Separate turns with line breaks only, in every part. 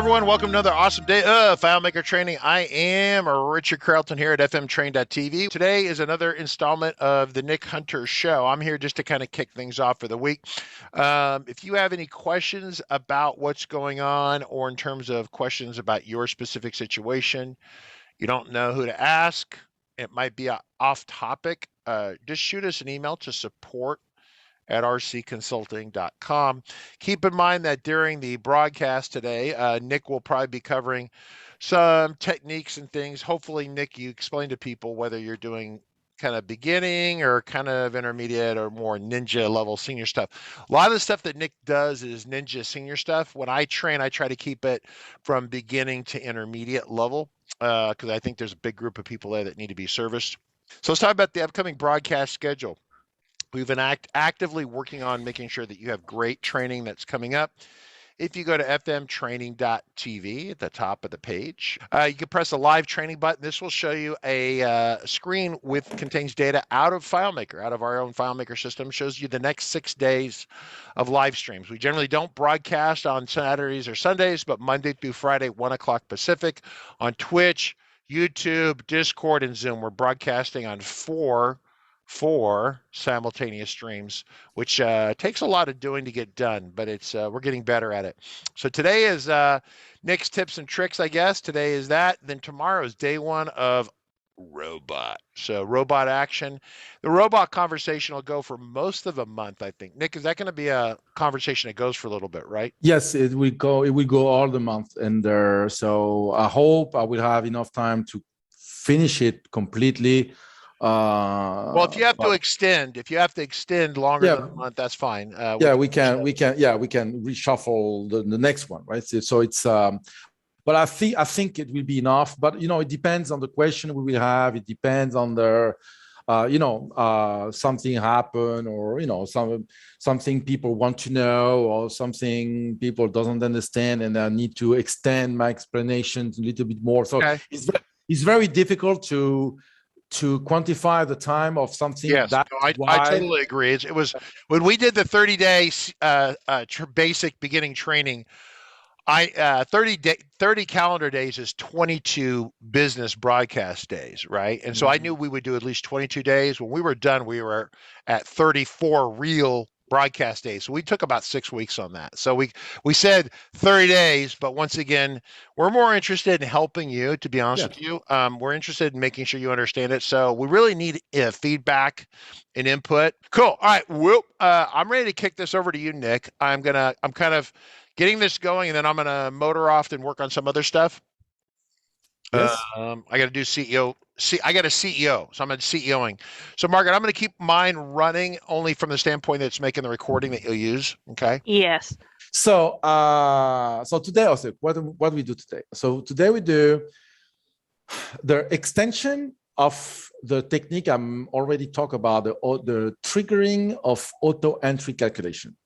everyone. Welcome to another awesome day of FileMaker training. I am Richard Carlton here at fmtrain.tv. Today is another installment of the Nick Hunter Show. I'm here just to kind of kick things off for the week. If you have any questions about what's going on or in terms of questions about your specific situation, you don't know who to ask, it might be off topic, just shoot us an email to support@rcconsulting.com. Keep in mind that during the broadcast today, Nick will probably be covering some techniques and things. Hopefully, Nick, you explain to people whether you're doing kind of beginning or kind of intermediate or more ninja level senior stuff. A lot of the stuff that Nick does is ninja senior stuff. When I train, I try to keep it from beginning to intermediate level because I think there's a big group of people there that need to be serviced. So let's talk about the upcoming broadcast schedule. We've been actively working on making sure that you have great training that's coming up. If you go to fmtraining.tv at the top of the page, you can press a live training button. This will show you a screen contains data out of FileMaker, out of our own FileMaker system. Shows you the next 6 days of live streams. We generally don't broadcast on Saturdays or Sundays, but Monday through Friday, 1 o'clock Pacific on Twitch, YouTube, Discord, and Zoom. We're broadcasting on four simultaneous streams, which takes a lot of doing to get done, but it's we're getting better at it. So today is Nick's tips and tricks, I guess. Today is that. Then tomorrow is day one of robot. So robot action. The robot conversation will go for most of a month, I think. Nick, is that going to be a conversation that goes for a little bit, right?
Yes, it will go. It will go all the month, and so I hope I will have enough time to finish it completely.
Well, if you have to extend longer than a month, that's fine.
We can reshuffle the next one, right? So it's but I think it will be enough. But it depends on the question we will have. It depends on the something happen, or something people want to know, or something people doesn't understand, and I need to extend my explanations a little bit more. So it's very difficult to quantify the time of something.
Yes, I totally agree. It was when we did the 30-day basic beginning training. 30 calendar days is 22 business broadcast days, right? And so I knew we would do at least 22 days. When we were done, we were at 34 real broadcast days. So we took about 6 weeks on that. So we said 30 days, but once again, we're more interested in helping you, to be honest with you. We're interested in making sure you understand it. So we really need feedback and input. Cool. All right. I'm ready to kick this over to you, Nick. I'm kind of getting this going, and then I'm going to motor off and work on some other stuff.
Yes.
I got to do CEO. I got a CEO, so I'm CEOing. So Margaret, I'm going to keep mine running only from the standpoint that it's making the recording that you'll use. Okay.
Yes.
So today also, what do we do today? So today we do the extension of the technique I'm already talked about, the triggering of auto entry calculation.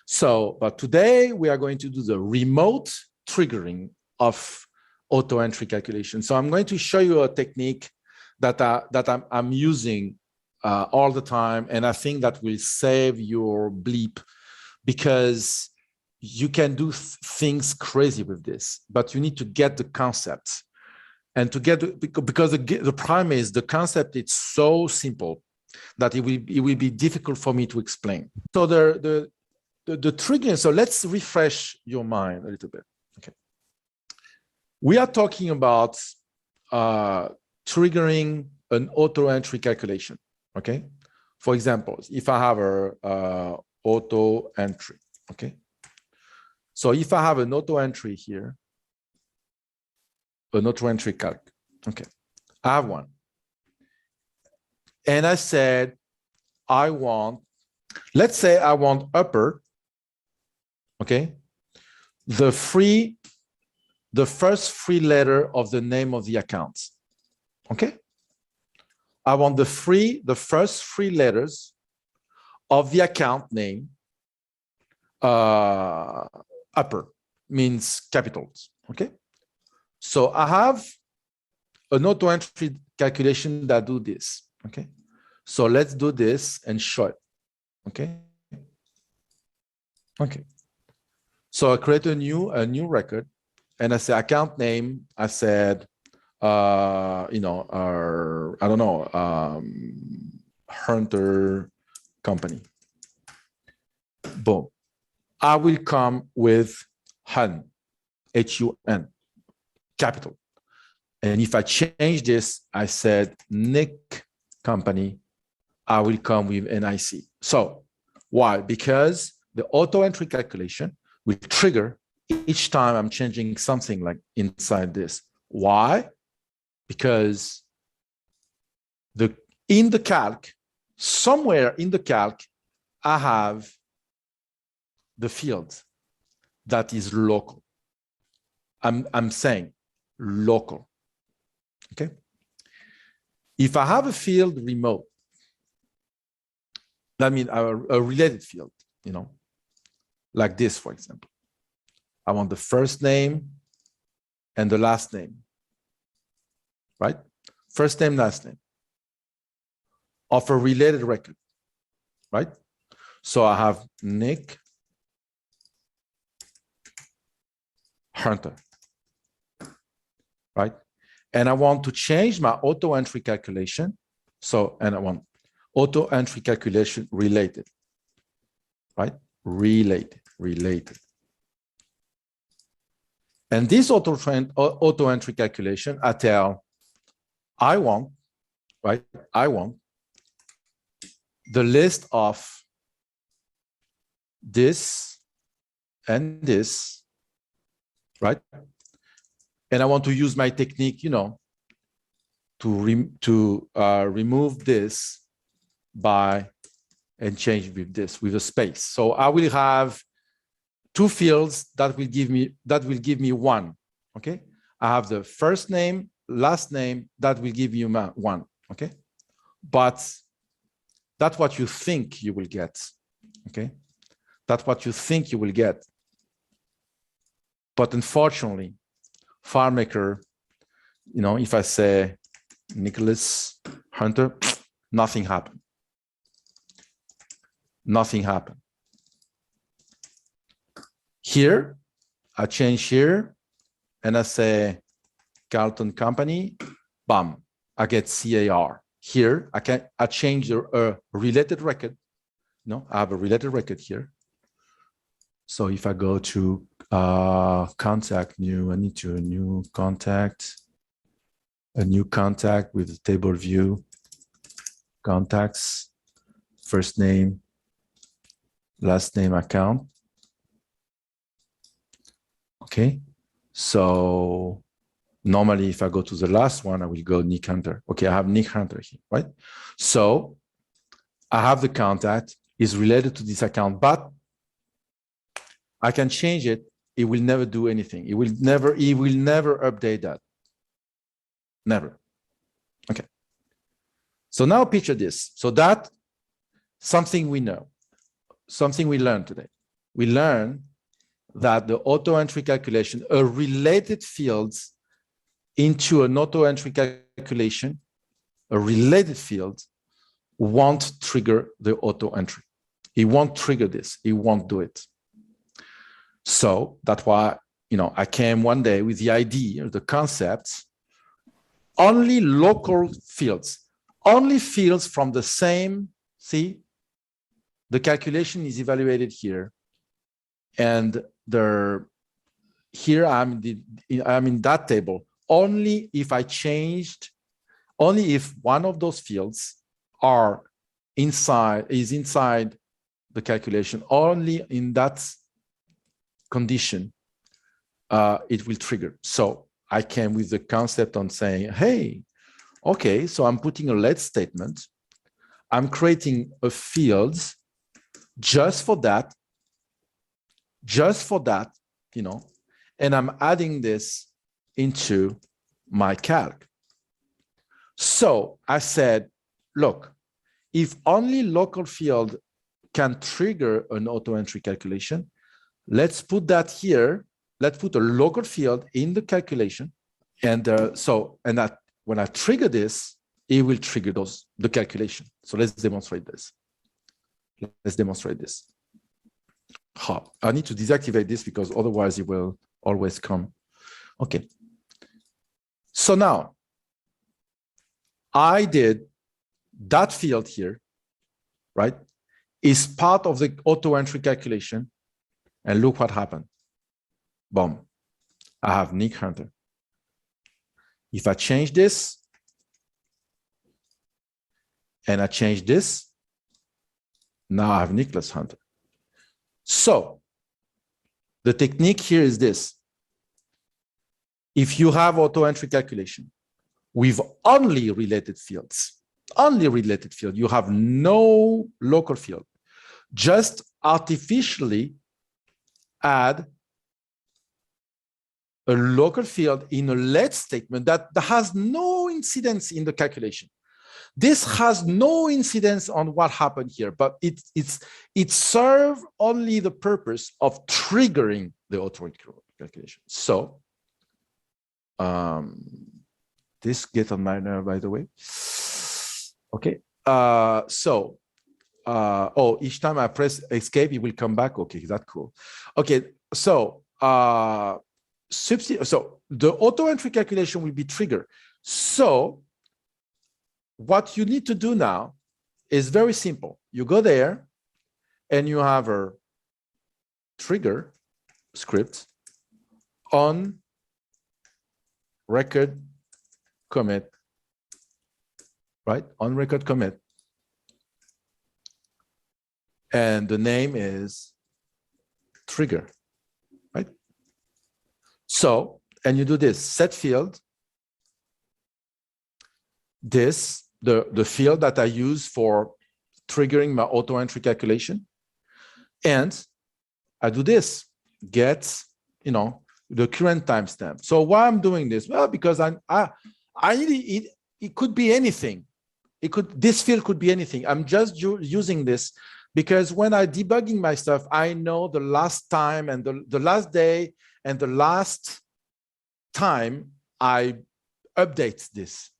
So, but today we are going to do the remote triggering of auto entry calculation. So I'm going to show you a technique that I'm using all the time, and I think that will save your bleep, because you can do things crazy with this, but you need to get the concept, and to get because the problem is the concept is so simple that it will be difficult for me to explain. So the triggering. So let's refresh your mind a little bit. Okay. We are talking about triggering an auto entry calculation. Okay. For example, if I have a auto entry. Okay. So if I have an auto entry here, an auto entry calc. Okay. I have one. And I said, let's say I want upper. Okay. The first 3 letters of the name of the account. Okay. I want the first 3 letters of the account name. Upper means capitals. Okay. So I have an auto entry calculation that do this. Okay. So let's do this and show it. Okay. Okay. So I create a new record, and I say account name, I said, I don't know, Hunter company. Boom. I will come with Hun, Hun, capital. And if I change this, I said Nick company, I will come with NIC. So why? Because the auto entry calculation will trigger each time I'm changing something like inside this. Why? Because in the calc, somewhere in the calc, I have the field that is local. I'm saying local. Okay. If I have a field remote, that means a related field, like this, for example. I want the first name and the last name, right? First name, last name of a related record, right? So I have Nick Hunter, right? And I want to change my auto entry calculation. And I want auto entry calculation related, right? Related. And this auto entry calculation, I want the list of this and this, right? And I want to use my technique, to remove this and change with a space. So I will have two fields that will give me one. Okay, I have the first name, last name, that will give you one. Okay, but that's what you think you will get. Okay, that's what you think you will get. But unfortunately, FileMaker, if I say Nicholas Hunter, nothing happened. Nothing happened. Here, I change here, and I say Carlton Company, bam, I get CAR. Here, I change a related record. I have a related record here. So if I go to contact new, I need to a new contact with the table view, contacts, first name, last name, account. Okay, so normally if I go to the last one, I will go Nick Hunter. Okay, I have Nick Hunter here, right? So I have the contact is related to this account, but I can change it. It will never do anything. It will never update that. Never. Okay. So now picture this. So that something we know, something we learned today. We learned that the auto entry calculation, a related fields into an auto entry calculation, a related field won't trigger the auto entry. It won't trigger this. It won't do it. So that's why, I came one day with the idea, the concept, only local fields, only fields from the same, see, the calculation is evaluated here. And here I'm in that table. Only if one of those fields is inside the calculation, only in that condition, it will trigger. So I came with the concept on saying, hey, okay, so I'm putting a let statement. I'm creating a field just for that, and I'm adding this into my calc. So I said, look, if only local field can trigger an auto entry calculation, let's put that here. Let's put a local field in the calculation. And that when I trigger this, it will trigger the calculation. So let's demonstrate this. I need to deactivate this because otherwise it will always come. Okay. So now I did that field here, right, is part of the auto entry calculation. And look what happened. Boom. I have Nick Hunter. If I change this and I change this, now I have Nicholas Hunter. So the technique here is this. If you have auto entry calculation with only related fields, you have no local field, just artificially add a local field in a let statement that has no incidence in the calculation. This has no incidence on what happened here, but it serves only the purpose of triggering the auto calculation. So this gets on my nerve, by the way. Okay. Each time I press escape, it will come back. Okay, that's cool. Okay, so the auto entry calculation will be triggered. So what you need to do now is very simple. You go there and you have a trigger script on record commit, right? On record commit. And the name is trigger, right? So, and you do this, set field, this, the field that I use for triggering my auto entry calculation. And I do this, get, the current timestamp. So why I'm doing this? Well, because it could be anything. This field could be anything. I'm just using this because when I debugging my stuff, I know the last time and the last day and the last time I update this.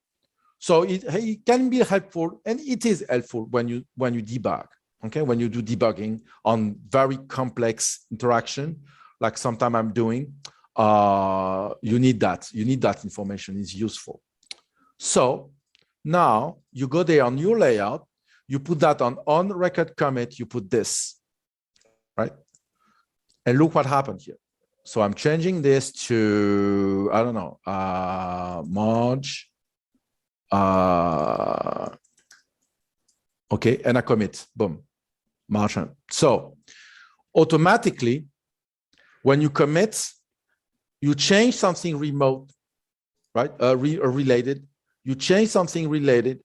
So it can be helpful, and it is helpful when you debug. Okay, when you do debugging on very complex interaction, like sometimes I'm doing, you need that. You need that information. It's useful. So now you go there on your layout. You put that on record commit. You put this, right? And look what happened here. So I'm changing this to, I don't know, March. Okay, and I commit. Boom, March. So automatically, when you commit, you change something remote, right? Related. You change something related,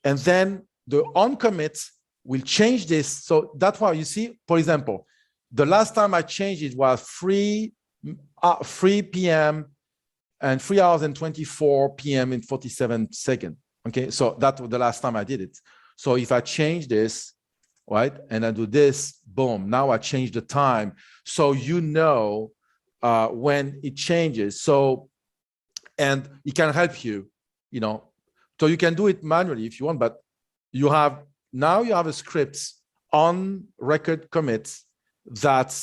and then the on commit will change this. So that's why you see, for example, the last time I changed it was 3 p.m. and 3 hours and 24 p.m. in 47 seconds. Okay, so that was the last time I did it. So if I change this, right, and I do this, boom, now I change the time. So you know when it changes. So, and it can help you, so you can do it manually if you want, but now you have a script on record commit that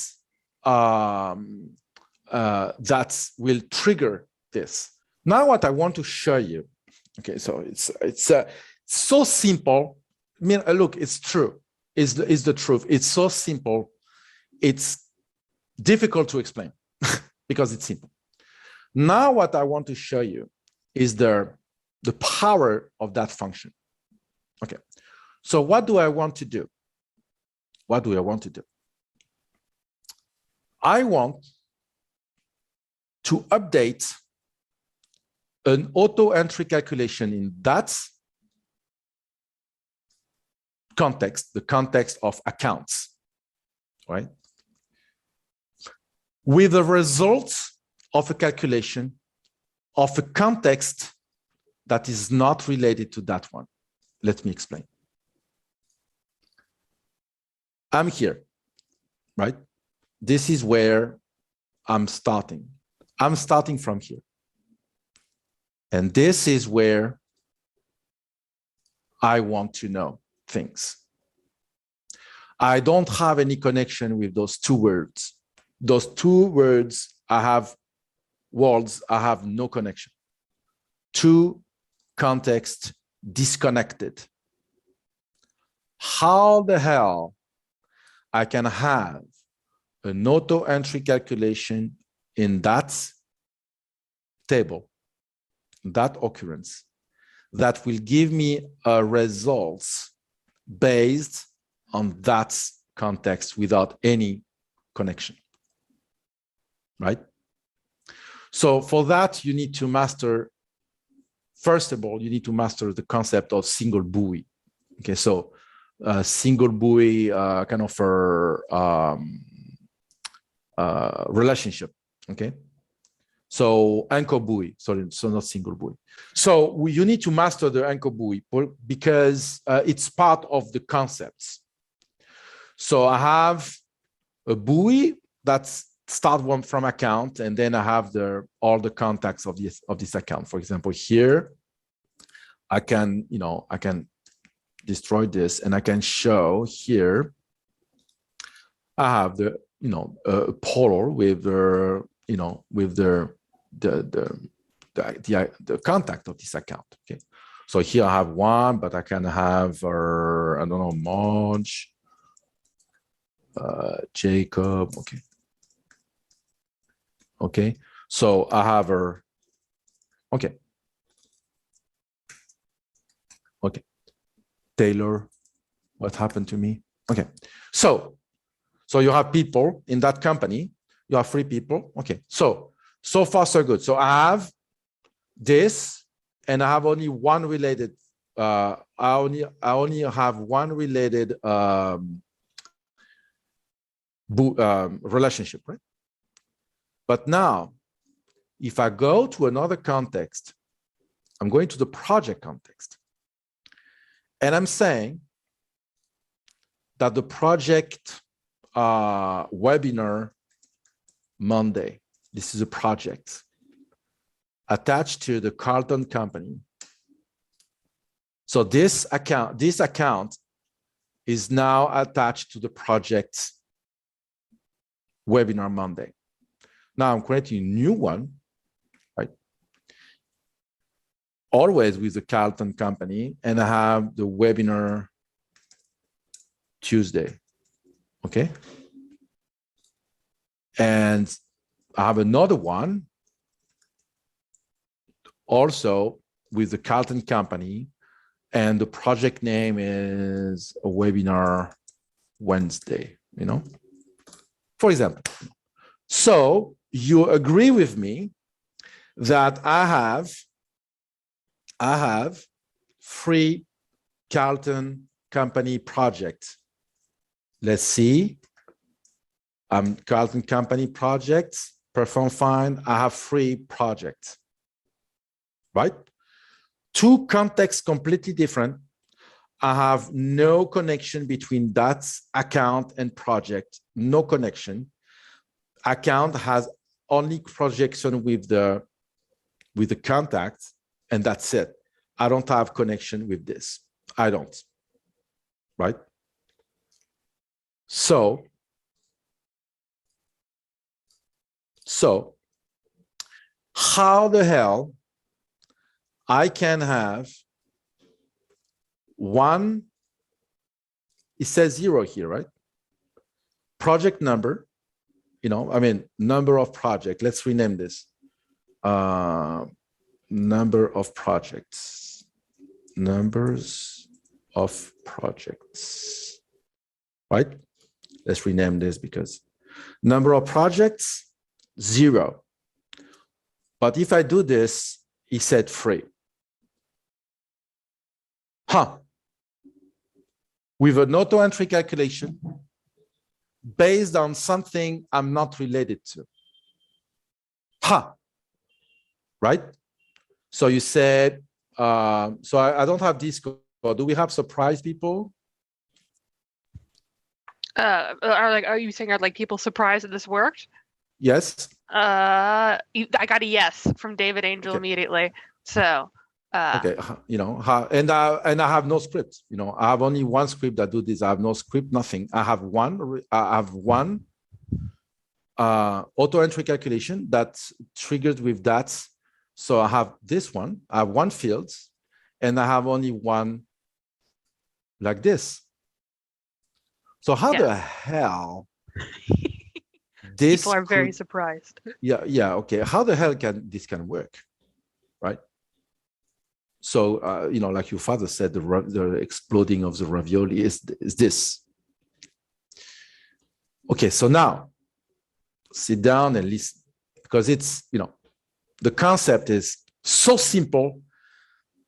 will trigger this. Now what I want to show you, okay, so it's so simple. I mean, look, it's true. It's the truth. It's so simple. It's difficult to explain because it's simple. Now what I want to show you is the power of that function. Okay, so what do I want to do? What do I want to do? I want to update an auto entry calculation in that context, the context of accounts, right? With the result of a calculation of a context that is not related to that one. Let me explain. I'm here, right? This is where I'm starting. I'm starting from here. And this is where I want to know things. I don't have any connection with those two words. Those two words I have worlds, I have no connection. Two contexts disconnected. How the hell I can have an auto entry calculation in that table, that occurrence, that will give me a results based on that context without any connection, right? So for that, you need to master, first of all, you need to master the concept of single buoy. Okay, so single buoy kind of relationship, okay? So anchor buoy, sorry, so not single buoy. So you need to master the anchor buoy because it's part of the concepts. So I have a buoy that's start one from account, and then I have all the contacts of this account. For example, here I can, I can destroy this, and I can show here I have the, polar with the, with the contact of this account. Okay, so here I have one, but I can have I don't know, Marge, Jacob. Okay, so I have okay, Taylor, what happened to me? Okay, so you have people in that company, you have 3 people. Okay, so far so good. So I have this, and I have only one related, I only have one related relationship, right? But now, if I go to another context, I'm going to the project context, and I'm saying that the project webinar Monday, this is a project attached to the Carlton company. So this account is now attached to the project webinar Monday. Now I'm creating a new one, right? Always with the Carlton company, and I have the webinar Tuesday, okay? And I have another one also with the Carlton company, and the project name is a webinar Wednesday, for example. So you agree with me that I have 3 Carlton company projects. Let's see. Carlton company projects, perform fine. I have 3 projects, right? 2 contexts completely different. I have no connection between that account and project, no connection. Account has only projection with the contact, and that's it. I don't have connection with this. I don't, right? So how the hell I can have one, it says 0 here, right? Project number, number of project. Let's rename this. Number of projects. Numbers of projects, right? Let's rename this because number of projects, 0. But if I do this, he said 3. With an auto entry calculation based on something I'm not related to. Right? So you said, so I don't have this code. Do we have surprise people?
Are you saying are people surprised that this worked?
Yes.
I got a yes from David Angel immediately. So
okay, and I have no script. I have only one script that do this. I have no script, nothing. I have one auto entry calculation that's triggered with that. So I have this one, I have one field, and I have only one like this. So how the hell this
People are very surprised.
Yeah, okay. How the hell can this work, right? So, like your father said, the exploding of the ravioli is this. Okay, so now sit down and listen, because it's, the concept is so simple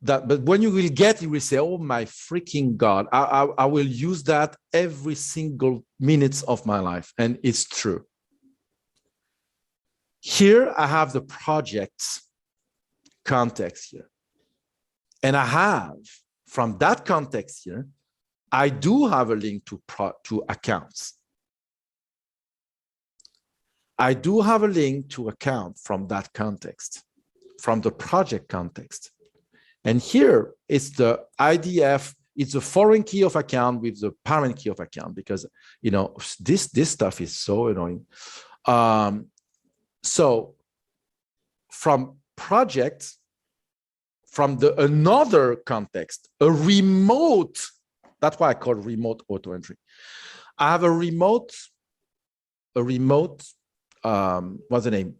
that, but when you will get it, you will say, oh my freaking God, I will use that every single minute of my life. And it's true. Here I have the project context here. And I have, from that context here, I do have a link to accounts. I do have a link to account from that context, from the project context. And here it's the IDF, it's a foreign key of account with the parent key of account, because, this stuff is so annoying. So from project, from another context, a remote, that's why I call remote auto entry. I have a remote, what's the name?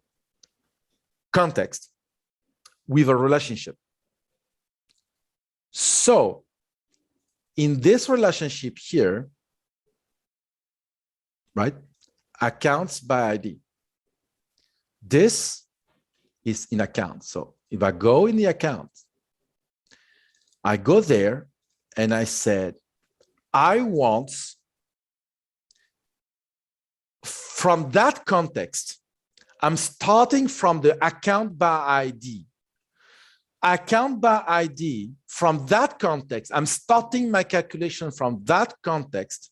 Context with a relationship. So in this relationship here, right? Accounts by ID. This is in account. So if I go in the account, I go there and I said, I want, from that context, I'm starting from the account by ID. Account by ID, from that context, I'm starting my calculation from that context.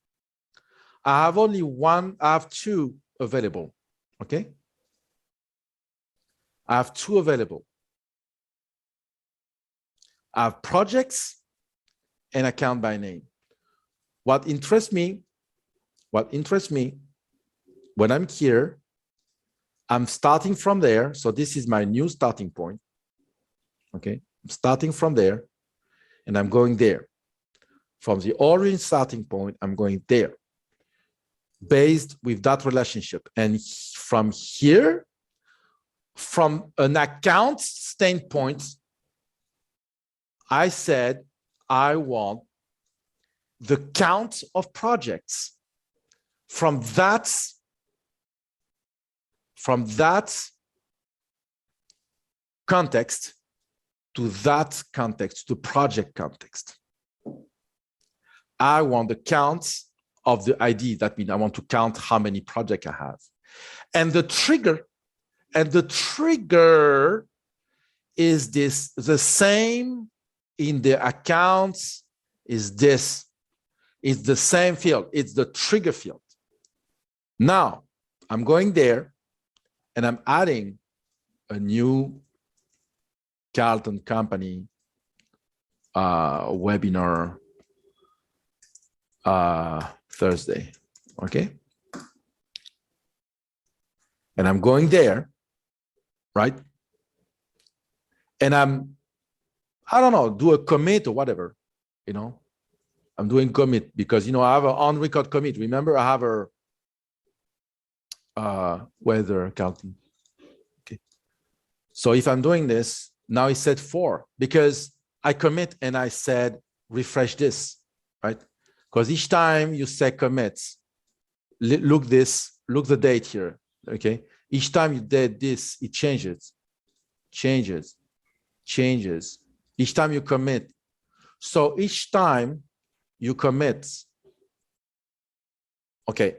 I have only one, I have two available, okay? I have two available. I have projects and account by name. What interests me, when I'm here, I'm starting from there. So this is my new starting point. Okay, I'm starting from there and I'm going there. From the origin starting point, I'm going there based with that relationship. And from here, from an account standpoint, I said, I want the count of projects from that context to that context, to project context. I want the count of the ID. That means I want to count how many projects I have. And the trigger is this, the same in the accounts is this. It's the same field. It's the trigger field. Now, I'm going there and I'm adding a new Carlton Company webinar Thursday, okay? And I'm going there, right? And I don't know, do a commit or whatever, I'm doing commit because, I have an on-record commit. Remember, I have a weather Carlton. Okay. So if I'm doing this, now it said 4 because I commit and I said, refresh this, right? Because each time you say commits, look the date here, okay? Each time you did this, it changes. Each time you commit. So each time you commit, okay,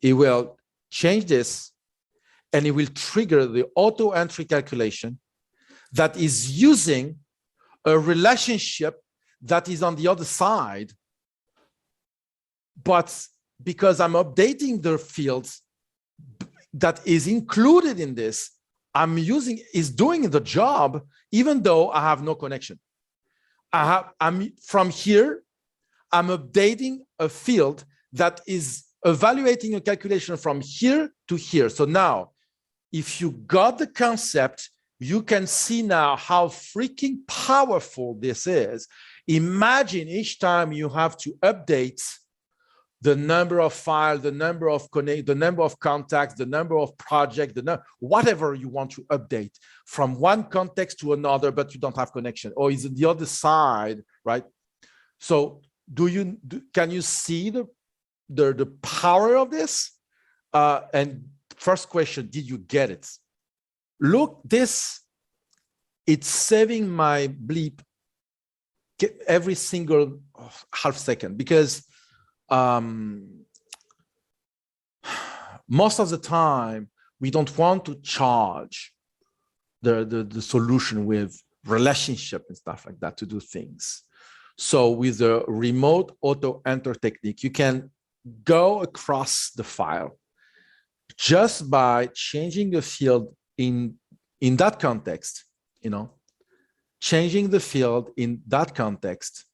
it will change this and it will trigger the auto entry calculation that is using a relationship that is on the other side. But because I'm updating the fields that is included in this, is doing the job, even though I have no connection. I'm from here, I'm updating a field that is evaluating a calculation from here to here. So now, if you got the concept, you can see now how freaking powerful this is. Imagine each time you have to update the number of files, the number of connect, the number of contacts, the number of projects, whatever you want to update from one context to another, but you don't have connection, or is it the other side, right? So can you see the power of this? And first question, did you get it? Look, it's saving my bleep every single half second, because most of the time we don't want to charge the solution with relationship and stuff like that to do things. So with the remote auto enter technique, you can go across the file just by changing the field in that context, changing the field in that context,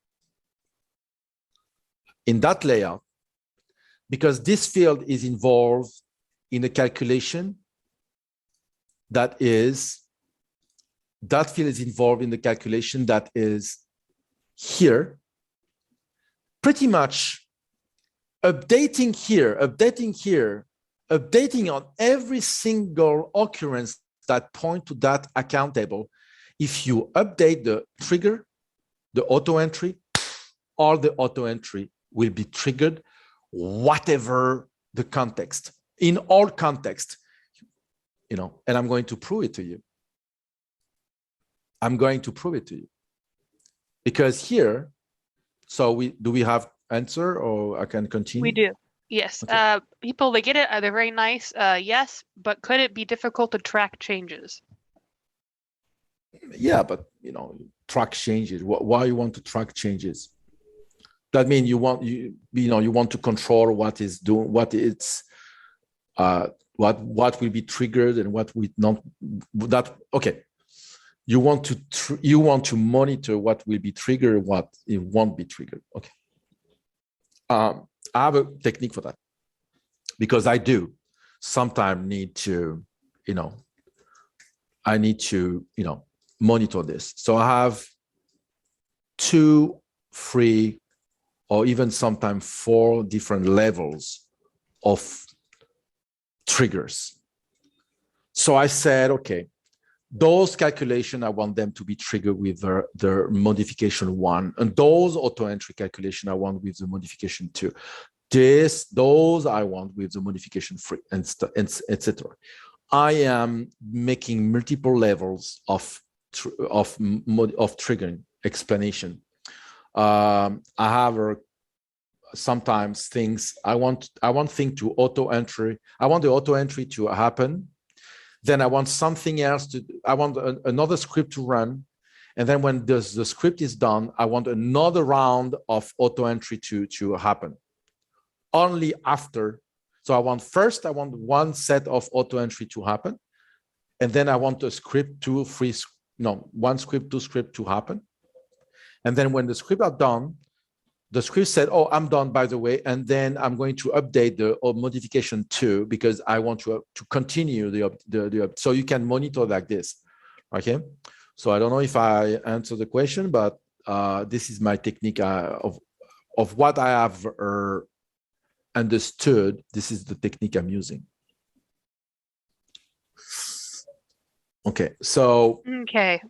in that layout, because this field is involved in a calculation that field is involved in the calculation that is here, pretty much updating here, updating on every single occurrence that point to that account table. If you update the trigger, the auto entry, all the auto entry will be triggered, whatever the context, in all context, and I'm going to prove it to you. Because here, so do we have answer, or I can continue?
We do. Yes.
Okay.
People, they get it. They're very nice. Yes, but could it be difficult to track changes?
Yeah, but track changes. Why you want to track changes? That means you want to control what is doing, what will be triggered and what will not. That okay. You want to monitor what will be triggered, what it won't be triggered. Okay. I have a technique for that, because I do sometimes need to, monitor this. So I have 2, 3, or even sometimes 4 different levels of triggers. So I said, okay, those calculations, I want them to be triggered with the modification 1, and those auto entry calculation I want with the modification 2. Those I want with the modification 3, and etc. I am making multiple levels of triggering explanation. I have sometimes things I want thing to auto entry. I want the auto entry to happen. Then I want something else I want another script to run. And then when the script is done, I want another round of auto entry to happen. Only after. So I want one set of auto entry to happen. And then I want a script, 1 script, 2 script to happen. And then when the script are done, the script said, oh, I'm done, by the way. And then I'm going to update the modification 2 because I want to continue the so you can monitor like this. Okay. So I don't know if I answered the question, but this is my technique of what I have understood. This is the technique I'm using. Okay. So.
Okay.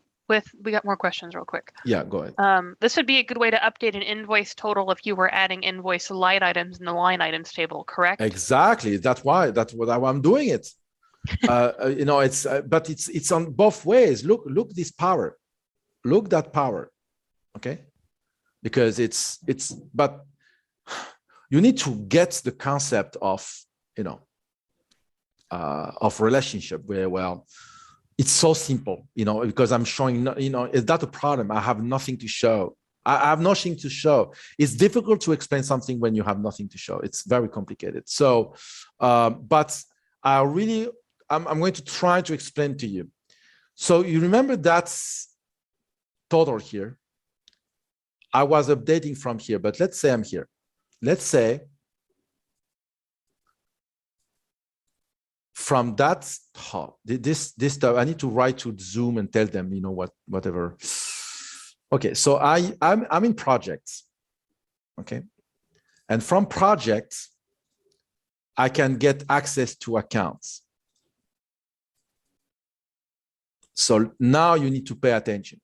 We got more questions real quick.
Yeah, go ahead.
This would be a good way to update an invoice total if you were adding invoice line items in the line items table, correct?
Exactly. That's what I'm doing it. But it's on both ways. Look this power. Look that power. Okay. Because but you need to get the concept of relationship where, well, it's so simple, because I'm showing, is that a problem? I have nothing to show. I have nothing to show. It's difficult to explain something when you have nothing to show. It's very complicated. So, but I'm going to try to explain to you. So you remember that's total here. I was updating from here, but let's say I'm here. Let's say from that, this stuff, I need to write to Zoom and tell them, whatever. Okay, so I'm in projects, okay? And from projects, I can get access to accounts. So now you need to pay attention.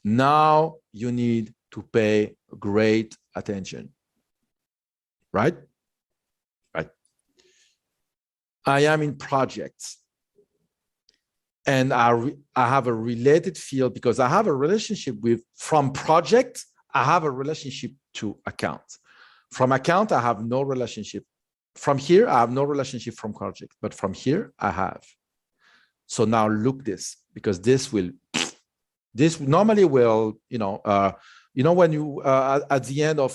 Now you need to pay great attention, right? Right. I am in projects. And I have a related field because I have a relationship from project, I have a relationship to account. From account, I have no relationship. From here, I have no relationship from project, but from here, I have. So now look this, because this normally will, when you, at the end of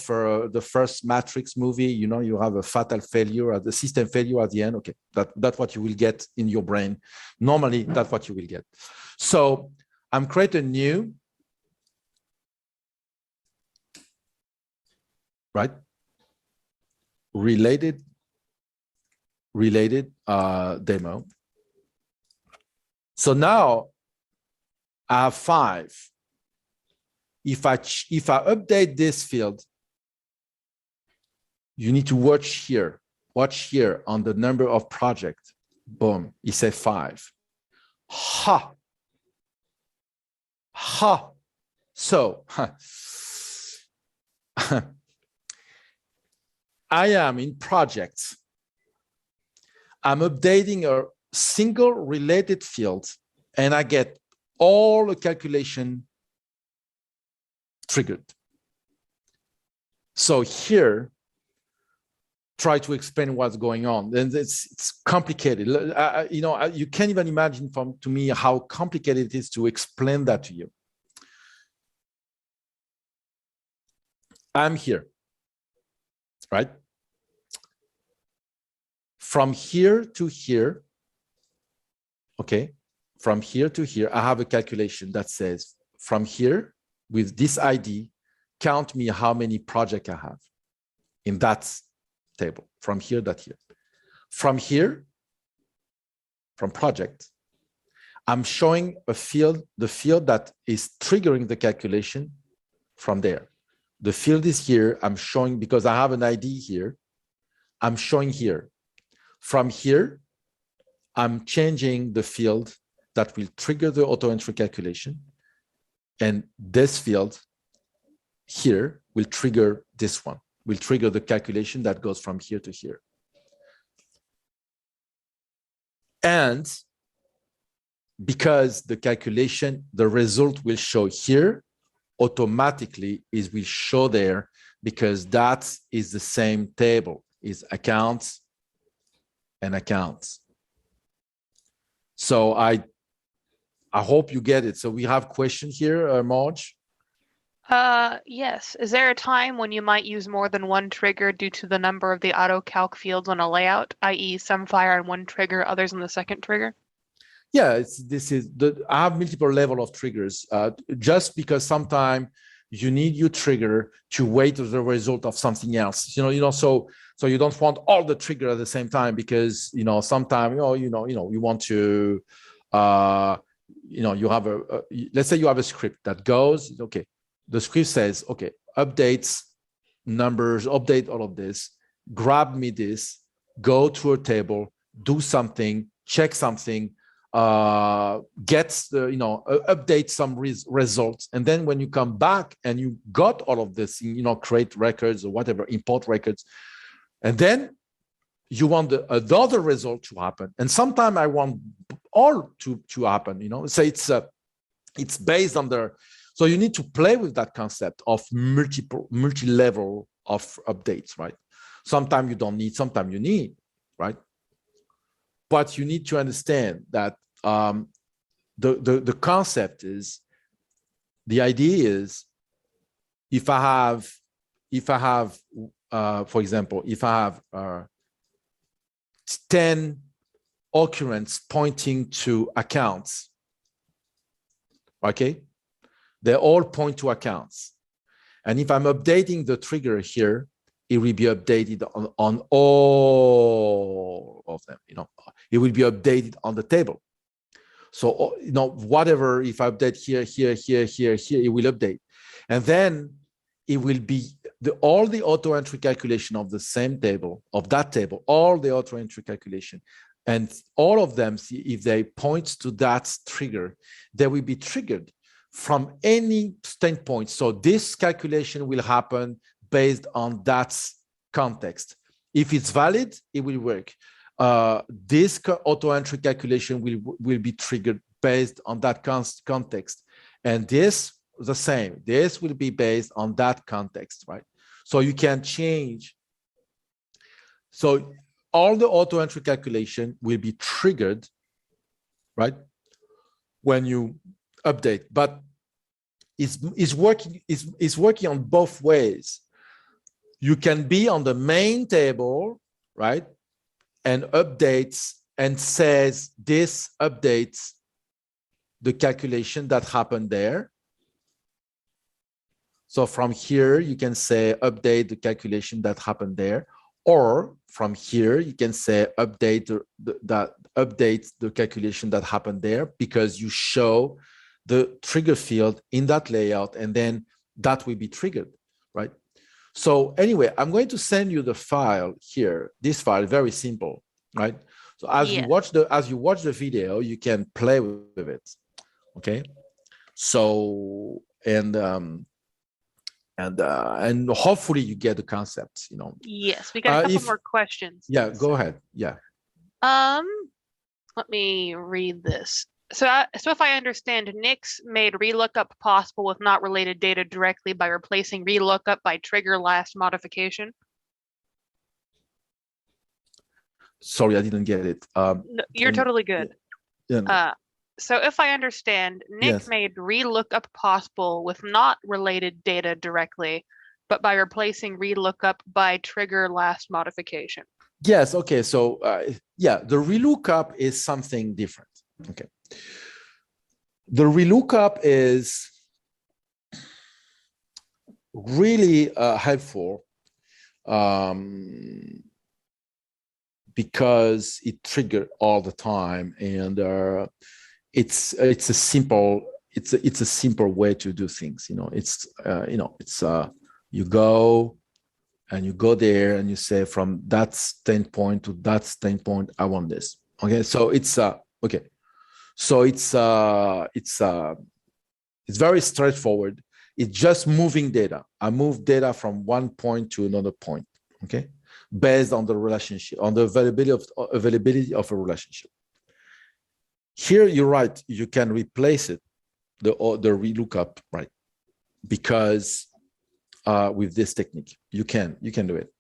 the first Matrix movie, you have a fatal failure, the system failure at the end. Okay, that's what you will get in your brain. Normally, that's what you will get. So I'm creating new, right? Related demo. So now I have 5. If I update this field, you need to watch here on the number of projects. Boom, it says 5. Ha. So I am in projects. I'm updating a single related field, and I get all the calculation triggered. So here, try to explain what's going on. And it's complicated. You can't even imagine to me how complicated it is to explain that to you. I'm here, right? From here to here, okay? From here to here, I have a calculation that says from here, with this ID, count me how many projects I have in that table, from here to here. From here, from project, I'm showing a field, the field that is triggering the calculation from there. The field is here, I'm showing, because I have an ID here, I'm showing here. From here, I'm changing the field that will trigger the auto entry calculation. And this field here will trigger this one, will trigger the calculation that goes from here to here. And because the calculation, the result will show here, automatically it will show there, because that is the same table, is accounts and accounts. So I hope you get it. So we have questions here, Marge?
Yes. Is there a time when you might use more than one trigger due to the number of the AutoCalc fields on a layout, i.e. some fire on one trigger, others on the second trigger?
Yeah, I have multiple level of triggers, just because sometimes you need your trigger to wait for the result of something else. So you don't want all the trigger at the same time, because sometimes you want to you have let's say you have a script that goes, okay, the script says, okay, updates numbers, update all of this, grab me this, go to a table, do something, check something, gets the update some results, and then when you come back and you got all of this, create records or whatever, import records, and then you want another result to happen, and sometimes I want all to happen. So it's based on so you need to play with that concept of multi-level of updates, right? Sometimes you don't need, sometimes you need, right? But you need to understand that the concept is, the idea is, if I have, for example, if I have 10 occurrence pointing to accounts, okay? They all point to accounts. And if I'm updating the trigger here, it will be updated on all of them. It will be updated on the table. So, whatever, if I update here, it will update. And then it will be all the auto entry calculation of the same table, of that table, all the auto entry calculation. And all of them, if they point to that trigger, they will be triggered from any standpoint. So this calculation will happen based on that context. If it's valid, it will work. This auto entry calculation will be triggered based on that context. And this, the same. This will be based on that context, right? So you can change. So all the auto entry calculation will be triggered, right, when you update. But it's working on both ways. You can be on the main table, right, and updates and says this updates the calculation that happened there. So from here, you can say update the calculation that happened there. Or from here, you can say update the calculation that happened there, because you show the trigger field in that layout, and then that will be triggered, right? So anyway, I'm going to send you the file here. This file, very simple, right? So as you watch the video, you can play with it, okay? So and hopefully you get the concept,
Yes, we got a couple more questions.
Yeah, go ahead. Yeah.
Let me read this. So if I understand, Nix made relookup possible with not related data directly by replacing relookup by trigger last modification.
Sorry, I didn't get it.
No, you're totally good.
Yeah, no.
So if I understand, Nick made relookup possible with not related data directly, but by replacing relookup by trigger last modification.
Yes. Okay. So yeah, the relookup is something different. Okay. The relookup is really helpful because it triggers all the time, and it's a simple way to do things. You go there and you say, from that standpoint to that standpoint, I want this. Okay, so it's okay. So it's very straightforward. It's just moving data. I move data from one point to another point. Okay, based on the relationship, on the availability of a relationship. Here, you're right. You can replace it, the relookup, right? Because with this technique, you can do it.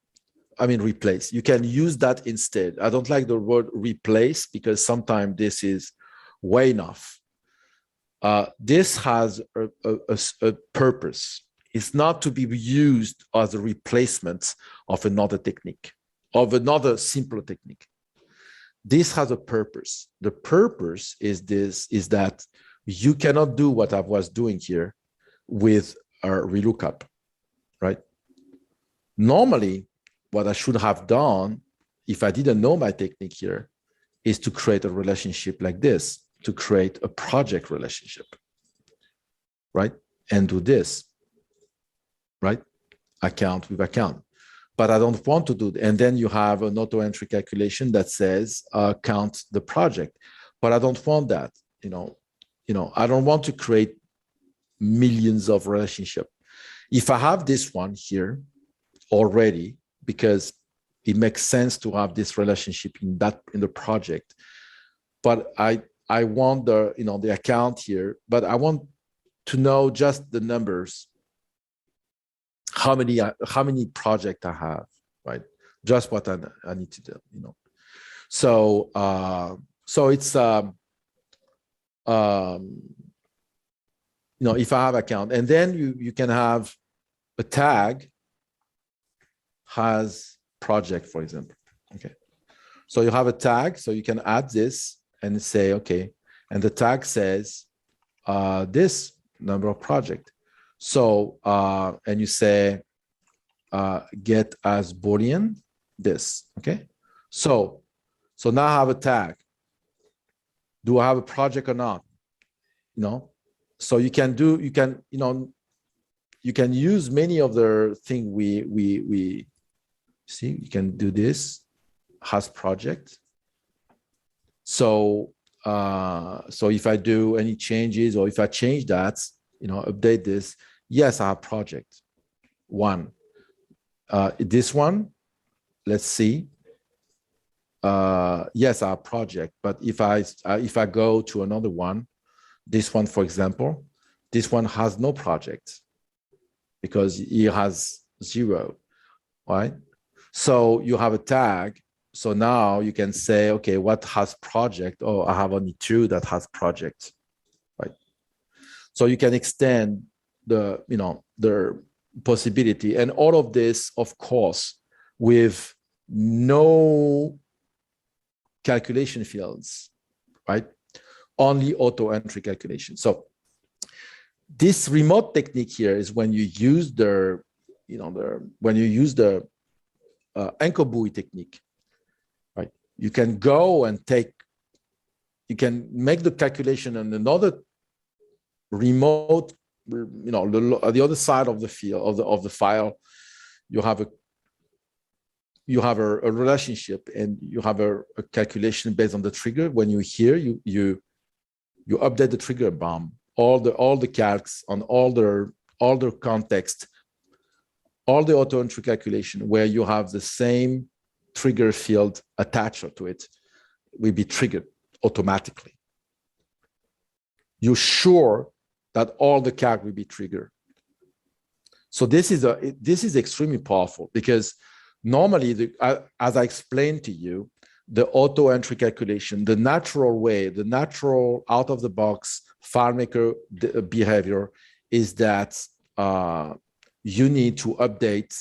I mean, replace. You can use that instead. I don't like the word replace because sometimes this is way enough. This has a purpose. It's not to be used as a replacement of another technique, of another simpler technique. This has a purpose. The purpose is that you cannot do what I was doing here with a relookup, right? Normally, what I should have done, if I didn't know my technique here, is to create a relationship like this, to create a project relationship, right? And do this, right? Account with account. But I don't want to do that. And then you have an auto entry calculation that says count the project. But I don't want that. I don't want to create millions of relationships. If I have this one here already, because it makes sense to have this relationship in the project, but I want the account here, but I want to know just the numbers. How many projects I have, right? Just what I need to do, So it's if I have account, and then you can have a tag has project, for example. Okay, so you have a tag, so you can add this and say okay, and the tag says this number of project. So and you say get as Boolean this, okay? So now I have a tag. Do I have a project or not? You know, so you can use many of the things we see. You can do this, has project. So if I do any changes, or if I change that, update this, yes, I have project one. This one, let's see. Yes, I have project, but if I go to another one, this one, for example, this one has no project because it has 0, right? So you have a tag. So now you can say, okay, what has project? Oh, I have only 2 that has project, right? So you can extend the possibility, and all of this, of course, with no calculation fields, right? Only auto entry calculation. So this remote technique here is when you use the anchor buoy technique, right? You can go and you can make the calculation on another remote, the other side of the field of the file. You have a relationship, and you have a calculation based on the trigger. When you hear, you update the trigger bomb, all the calcs on all the context, all the auto entry calculation where you have the same trigger field attached to it will be triggered automatically. You're sure that all the calc will be triggered. So this is extremely powerful, because normally, as I explained to you, the auto entry calculation, the natural way, the natural out of the box FileMaker behavior is that you need to update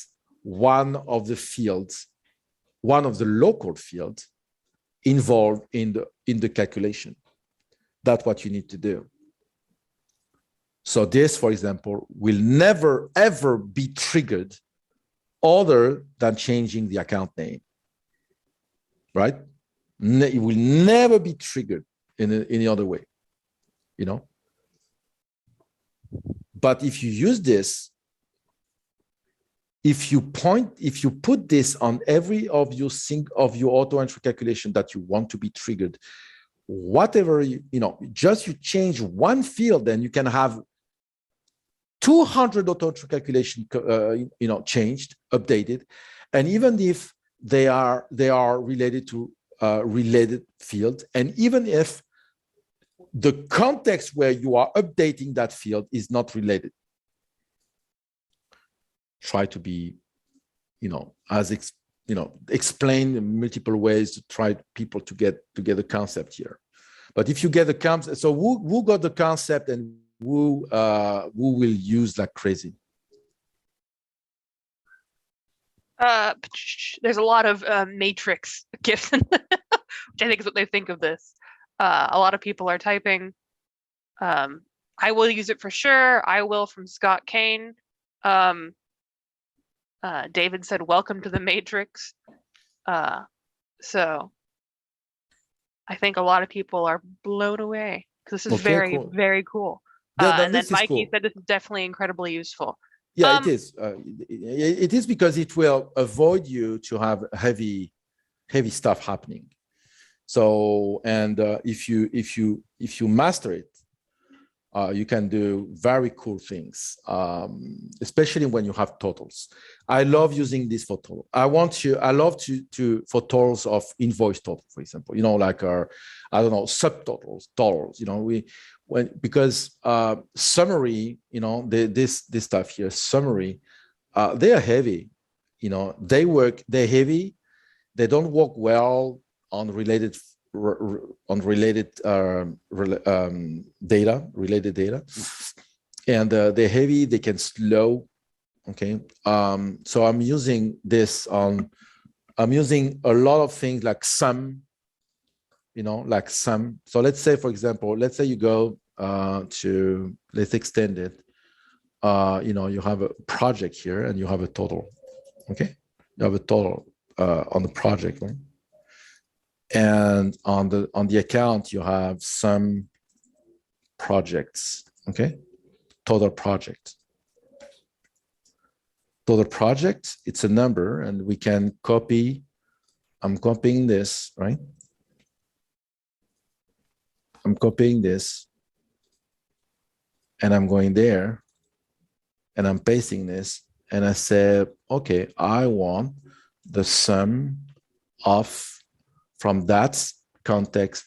one of the fields, one of the local fields involved in the calculation. That's what you need to do. So this, for example, will never ever be triggered other than changing the account name, right? It will never be triggered in any other way, But if you use this, if you put this on every of your auto entry calculation that you want to be triggered, whatever you change one field, then you can have 200 auto entry calculation, changed, updated, and even if they are related to related fields, and even if the context where you are updating that field is not related, try to be, explain in multiple ways to try people to get the concept here. But if you get the concept, so who got the concept and who will use like crazy?
There's a lot of matrix gifts, which I think is what they think of this. A lot of people are typing, I will use it for sure. I will, from Scott Kane. David said, welcome to the matrix. So I think a lot of people are blown away, because this is very, cool. Very cool. And then Mikey said this is definitely incredibly useful.
Yeah, it is. It is, because it will avoid you to have heavy stuff happening. So, and if you master it, you can do very cool things, especially when you have totals. I love using this for total. I love to for totals of invoice total, for example. Like our, I don't know, subtotals, totals. Because summary, this stuff here, summary, they are heavy. They're heavy. They don't work well on related data, and they're heavy. They can slow. Okay, so I'm using this on. I'm using a lot of things like sum. Like sum. So let's say, for example, let's say you go let's extend it. You have a project here and you have a total. Okay, you have a total on the project, right? And on the account, you have some projects. Okay, total project. Total project, it's a number, and we can copy. I'm copying this, right? I'm copying this, and I'm going there, and I'm pasting this, and I say, okay, I want the sum of, from that context,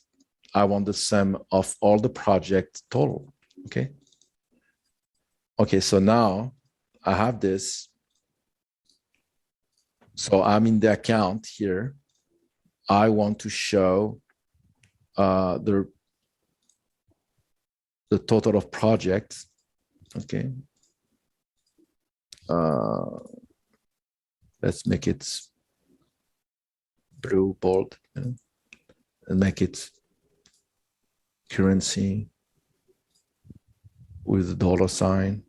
I want the sum of all the project total, okay? Okay, so now I have this. So I'm in the account here. I want to show the total of projects, okay? Let's make it blue, bold, and make it currency with a dollar sign.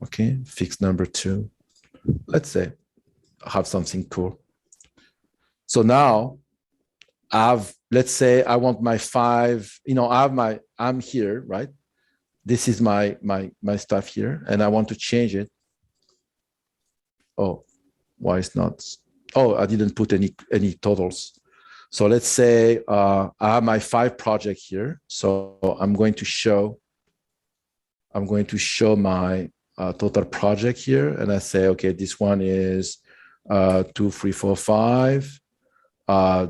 Okay, fixed number 2. Let's say I have something cool. So now let's say I want my 5, I'm here, right? This is my stuff here, and I want to change it. Oh, why it's not? Oh, I didn't put any totals. So let's say I have my 5 project here. So I'm going to show my total project here, and I say, okay, this one is 2, 3, 4, 5.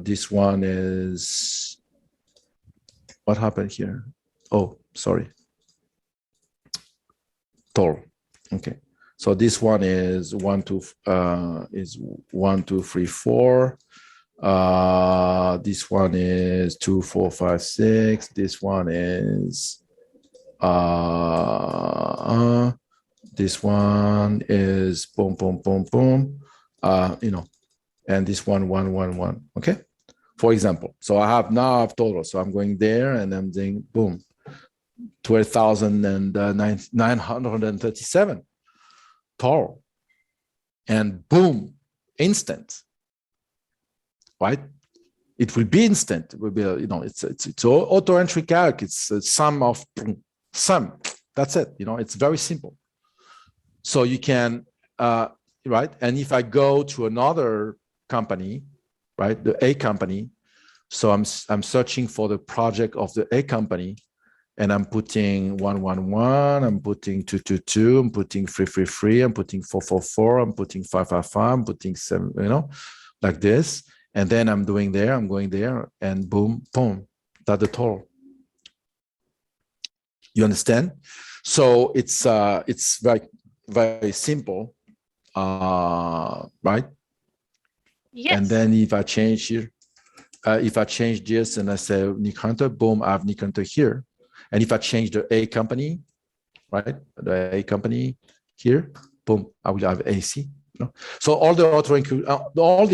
This one is, what happened here? Oh, sorry. Total. Okay. So this one is 1, 2, 3, 4. This one is 2, 4, 5, 6. This one is this one is boom, boom, boom, boom. And this one, 1, 1, 1. Okay. For example, so I have total. So I'm going there and I'm saying boom, 12,937 total, and boom, instant. Right? It will be instant. It will be, it's auto entry calc. It's a sum of sum. That's it. It's very simple. So you can, right? And if I go to another company, right, the A company, so I'm searching for the project of the A company, and I'm putting 111, I'm putting 222, I'm putting 333, I'm putting 444, I'm putting 555, I'm putting 7, like this. And then I'm going there, and boom, boom, that's the total. You understand? So it's very, very simple, right?
Yes.
And then if I change here, if I change this and I say Nick Hunter, boom, I have Nick Hunter here. And if I change the A company, right, the A company here, boom, I will have AC. So all the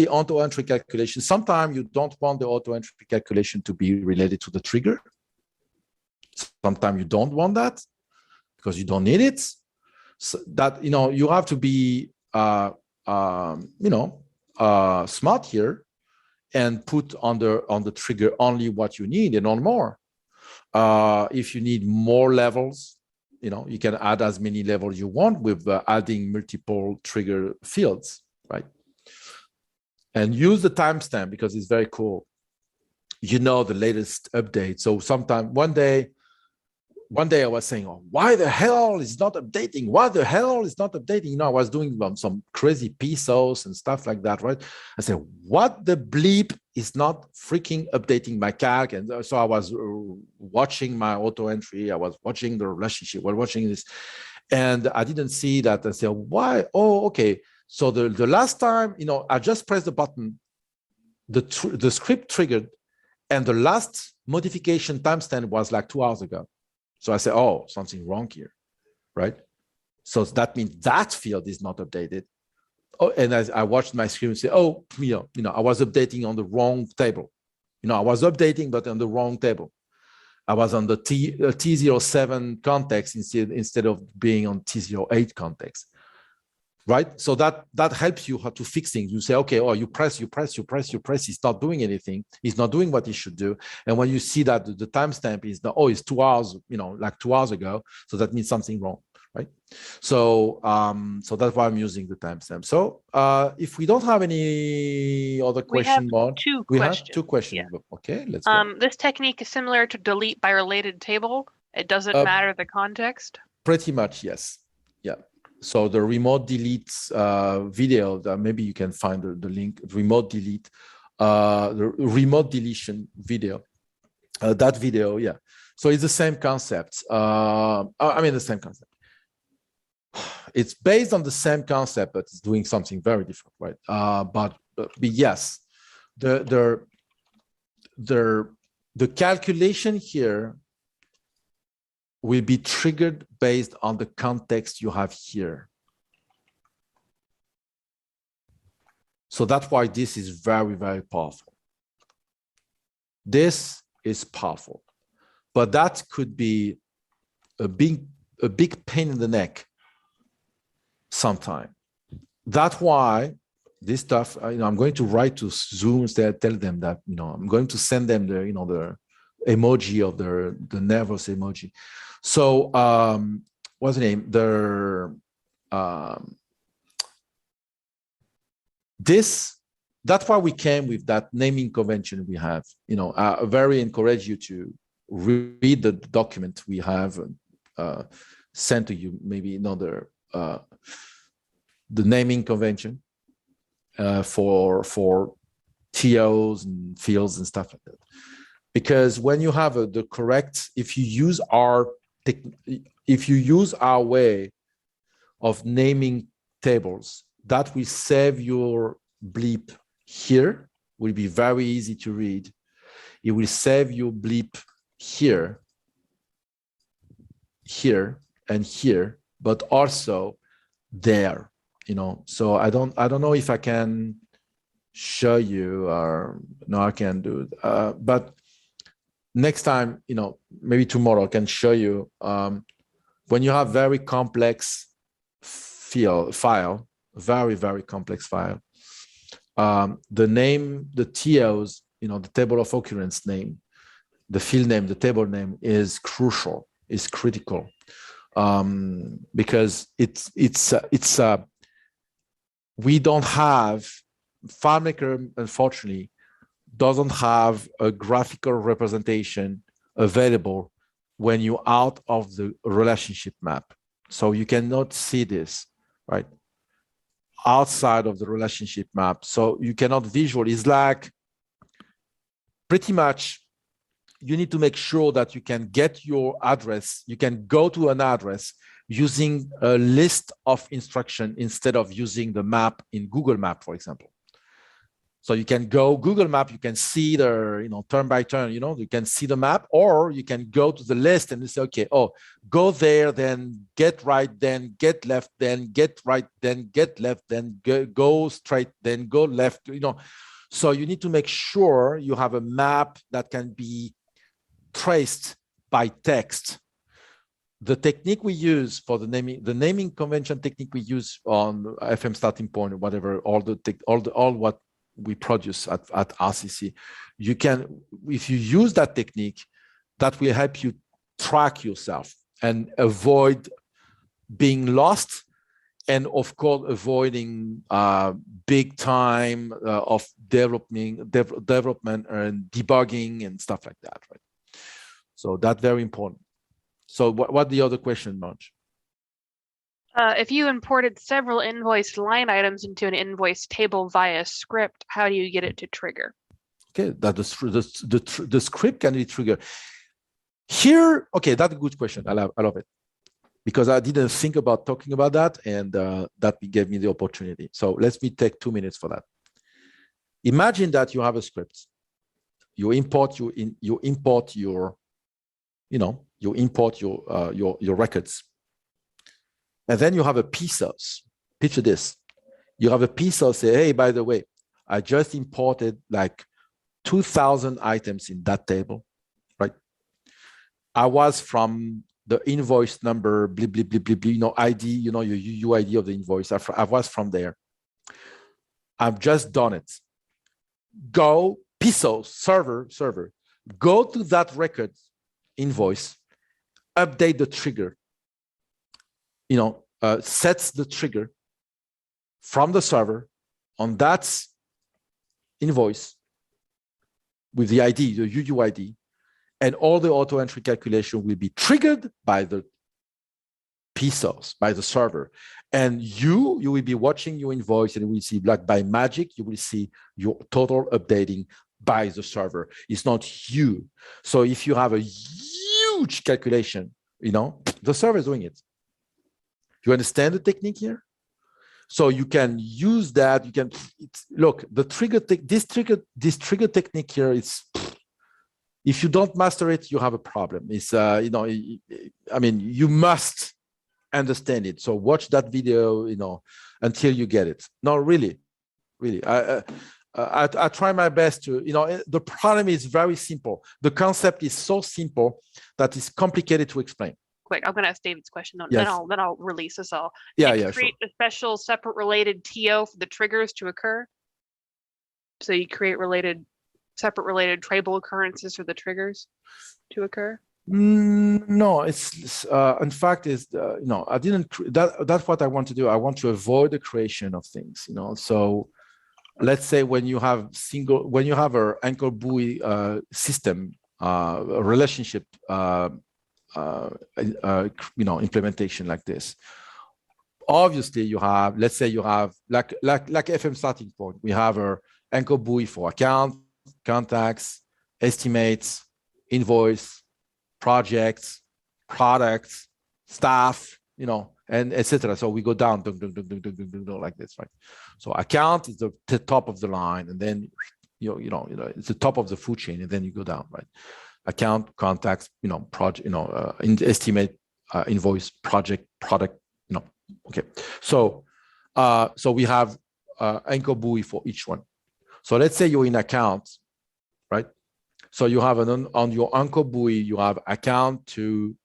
auto entry calculations. Sometimes you don't want the auto entry calculation to be related to the trigger. Sometimes you don't want that because you don't need it. So that you have to be smart here and put on the trigger only what you need and not more. If you need more levels, you can add as many levels you want with adding multiple trigger fields, right? And use the timestamp because it's very cool. The latest update. So sometime one day I was saying, oh, why the hell is not updating? Why the hell is not updating? I was doing some crazy PSOs and stuff like that, right? I said, what the bleep is not freaking updating my calc? And so I was watching my auto entry. I was watching the relationship. I was watching this. And I didn't see that. I said, why? Oh, okay. So the last time, I just pressed the button, the script triggered, and the last modification timestamp was like 2 hours ago. So I say, oh, something wrong here, right? So that means that field is not updated. Oh, and as I watched my screen and say, oh, I was updating on the wrong table. I was updating, but on the wrong table. I was on the T07 context instead of being on T08 context. right? So that helps you how to fix things. You say, okay, oh, you press, it's not doing anything. It's not doing what it should do. And when you see that the timestamp is not, oh, it's 2 hours, like 2 hours ago, so that means something wrong, right? So so that's why I'm using the timestamp. So if we don't have any other question, we have two questions.
Yeah.
Okay, let's go.
This technique is similar to delete by related table. It doesn't matter the context.
Pretty much, yes. Yeah. So the remote delete video, maybe you can find the link, remote delete, the remote deletion video, that video, yeah. So it's the same concept. I mean, the same concept. It's based on the same concept, but it's doing something very different, right? But yes, the calculation here will be triggered based on the context you have here. So that's why this is very, very powerful. This is powerful, but that could be a big pain in the neck sometime. That's why this stuff, I'm going to write to Zoom instead, tell them that, I'm going to send them the, the emoji of the nervous emoji. So what's the name? That's why we came with that naming convention we have. I very encourage you to read the document we have sent to you, maybe another the naming convention for TOs and fields and stuff like that. Because when you have the correct, if you use our way of naming tables, that will save your bleep here, will be very easy to read. It will save your bleep here, here, and here, but also there. So I don't know if I can show you, or no, I can do it. But next time, maybe tomorrow I can show you when you have very complex file, very, very complex file. The name, the TOs, the table of occurrence name, the field name, the table name is crucial, is critical, because we don't have, FileMaker, unfortunately, doesn't have a graphical representation available when you're out of the relationship map. So you cannot see this, right? Outside of the relationship map. So you cannot visual. It's like pretty much you need to make sure that you can get your address. You can go to an address using a list of instruction instead of using the map in Google Map, for example. So you can go Google Map, you can see the, turn by turn, you can see the map, or you can go to the list and you say, okay, go there, then get right, then get left, then get right, then get left, then go straight, then go left, So you need to make sure you have a map that can be traced by text. The technique we use for the naming convention technique we use on FM starting point or whatever, all what we produce at RCC, you can, if you use that technique, that will help you track yourself and avoid being lost, and of course avoiding big time of development and debugging and stuff like that, right? So that's very important. So what the other question, Marge?
If you imported several invoice line items into an invoice table via script, how do you get it to trigger?
Okay, that the script can be triggered. Here, okay, that's a good question. I love it. Because I didn't think about talking about that, and that gave me the opportunity. So let me take 2 minutes for that. Imagine that you have a script. You import your records. And then you have a piece of, picture this. You have a piece of, say, hey, by the way, I just imported like 2,000 items in that table, right? I was from the invoice number, blah, blah, blah, blah, blah, ID, your UUID of the invoice. I was from there. I've just done it. Go PISO server, go to that record invoice, update the trigger, sets the trigger from the server on that invoice with the ID, the UUID, and all the auto entry calculation will be triggered by the PISOs, by the server. And you will be watching your invoice, and you will see, like by magic, you will see your total updating by the server. It's not you. So if you have a huge calculation, the server is doing it. You understand the technique here? So you can use that. You can look the trigger. This trigger technique here is. If you don't master it, you have a problem. It's you must understand it. So watch that video, until you get it. No, really. I try my best to. The problem is very simple. The concept is so simple that it's complicated to explain.
Quick, I'm going to ask David's question,
Yes.
then I'll release us all.
Yeah,
create
sure.
a special separate related TO for the triggers to occur. So you create separate related table occurrences for the triggers to occur?
No, it's in fact is I didn't. That's what I want to do. I want to avoid the creation of things. So let's say when you have a anchor buoy system, a relationship implementation like this. Obviously, you have, let's say you have like FM starting point. We have a anchor buoy for account, contacts, estimates, invoice, projects, products, staff, and etc. So we go down like this, right? So account is the top of the line, and then it's the top of the food chain, and then you go down, right? Account, contacts, project, estimate, invoice, project, product, Okay. So we have anchor buoy for each one. So let's say you're in account, right? So you have on your anchor buoy, you have account to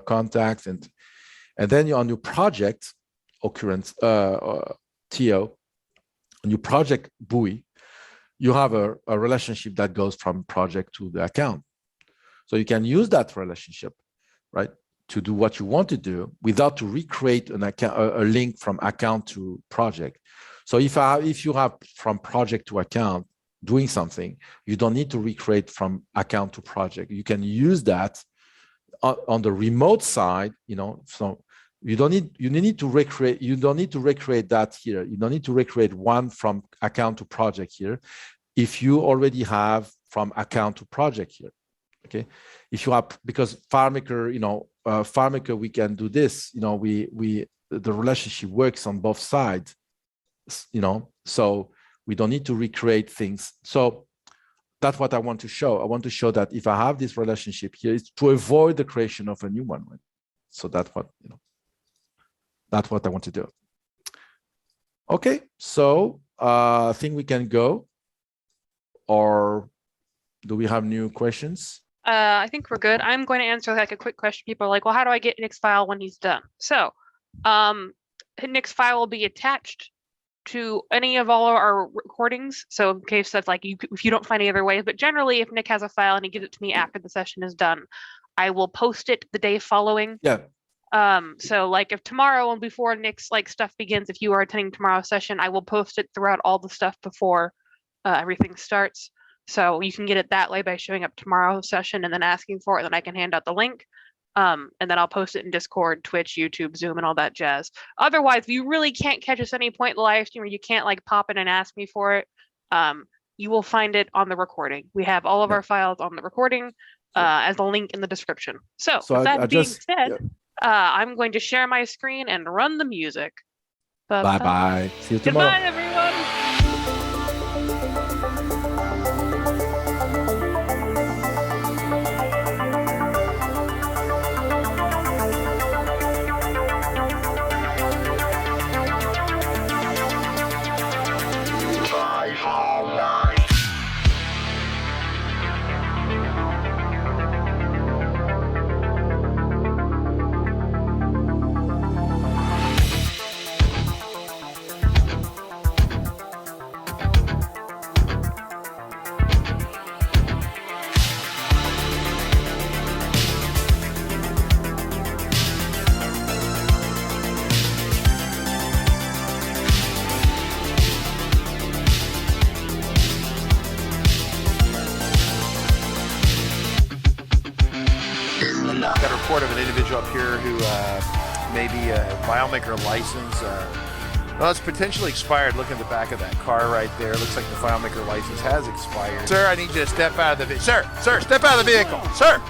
contacts, and then on your project occurrence TO, on your project buoy, you have a relationship that goes from project to the account. So you can use that relationship, right, to do what you want to do without to recreate a link from account to project. So if you have from project to account doing something, you don't need to recreate from account to project. You can use that on the remote side, so you don't need to recreate that here. You don't need to recreate one from account to project here if you already have from account to project here. Okay, if you have, because FileMaker, FileMaker, we can do this. The relationship works on both sides. So we don't need to recreate things. So that's what I want to show. I want to show that if I have this relationship here, it's to avoid the creation of a new one. Right? So that's what I want to do. Okay, so I think we can go. Or do we have new questions?
I think we're good. I'm going to answer like a quick question. People are like, well, how do I get Nick's file when he's done? So Nick's file will be attached to any of all of our recordings. So in case that's like, if you don't find any other ways, but generally if Nick has a file and he gives it to me after the session is done, I will post it the day following.
Yeah.
So like if tomorrow and before Nick's like stuff begins, if you are attending tomorrow's session, I will post it throughout all the stuff before everything starts. So you can get it that way by showing up tomorrow's session and then asking for it, and then I can hand out the link. And then I'll post it in Discord, Twitch, YouTube, Zoom, and all that jazz. Otherwise, if you really can't catch us any point in the live stream, or you can't like pop in and ask me for it, you will find it on the recording. We have all of our files on the recording as a link in the description. So with that being said, I'm going to share my screen and run the music.
Bye-bye. See you tomorrow.
Goodbye, everyone.
Got a report of an individual up here who may be a FileMaker license. Well, it's potentially expired. Look at the back of that car right there. Looks like the FileMaker license has expired. Sir, I need you to step out of the vehicle. Sir, step out of the vehicle. Sir!